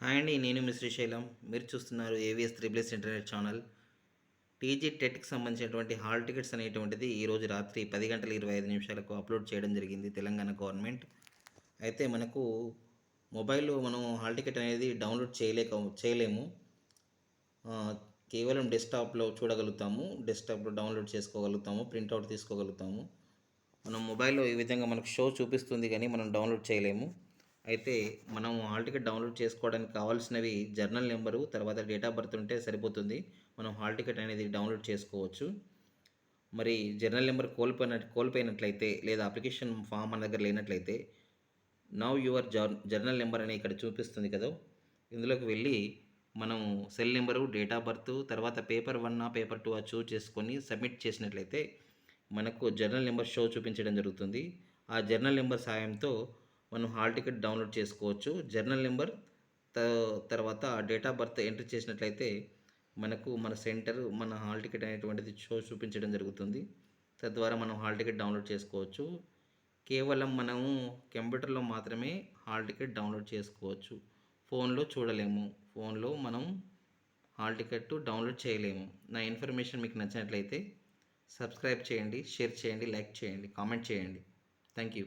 Hi అండి, నేను మీ శ్రీశైలం. మీరు చూస్తున్నారు ఏవిఎస్ త్రిబుల్ఎస్ ఇంటర్నెట్ ఛానల్. టీజీ టెట్కి సంబంధించినటువంటి హాల్ టికెట్స్ అనేటువంటిది ఈరోజు రాత్రి 10:25 అప్లోడ్ చేయడం జరిగింది తెలంగాణ గవర్నమెంట్. అయితే మనకు మొబైల్లో మనం హాల్ టికెట్ అనేది డౌన్లోడ్ చేయలేము. ఆ, కేవలం డెస్క్టాప్లో చూడగలుగుతాము, డెస్క్టాప్లో డౌన్లోడ్ చేసుకోగలుగుతాము, ప్రింట్అవుట్ తీసుకోగలుగుతాము. మనం మొబైల్లో ఈ విధంగా మనకు షో చూపిస్తుంది కానీ మనం డౌన్లోడ్ చేయలేము. అయితే మనం హాల్ టికెట్ డౌన్లోడ్ చేసుకోవడానికి కావాల్సినవి జర్నల్ నెంబరు, తర్వాత డేట్ ఆఫ్ బర్త్ ఉంటే సరిపోతుంది. మనం హాల్ టికెట్ అనేది డౌన్లోడ్ చేసుకోవచ్చు. మరి జర్నల్ నెంబర్ కోల్పోయినట్లయితే లేదా అప్లికేషన్ ఫామ్ మన దగ్గర లేనట్లయితే నవ్ యువర్ జర్నల్ నెంబర్ అని ఇక్కడ చూపిస్తుంది కదా, ఇందులోకి వెళ్ళి మనం cell number, date of birth, తర్వాత పేపర్ 1 పేపర్ 2 చూస్ చేసుకొని సబ్మిట్ చేసినట్లయితే మనకు జర్నల్ నెంబర్ షో చూపించడం జరుగుతుంది. ఆ జర్నల్ నెంబర్ సాయంతో మనం హాల్ టికెట్ డౌన్లోడ్ చేసుకోవచ్చు. జర్నల్ నెంబర్ తర్వాత డేట్ ఆఫ్ బర్త్ ఎంటర్ చేసినట్లయితే మనకు మన సెంటర్, మన హాల్ టికెట్ అనేటువంటిది షో చూపించడం జరుగుతుంది. తద్వారా మనం హాల్ టికెట్ డౌన్లోడ్ చేసుకోవచ్చు. కేవలం మనము కంప్యూటర్లో మాత్రమే హాల్ టికెట్ డౌన్లోడ్ చేసుకోవచ్చు. ఫోన్లో చూడలేము, ఫోన్లో మనం హాల్ టికెట్ డౌన్లోడ్ చేయలేము. నా ఇన్ఫర్మేషన్ మీకు నచ్చినట్లయితే సబ్స్క్రైబ్ చేయండి, షేర్ చేయండి, లైక్ చేయండి, కామెంట్ చేయండి. Thank you.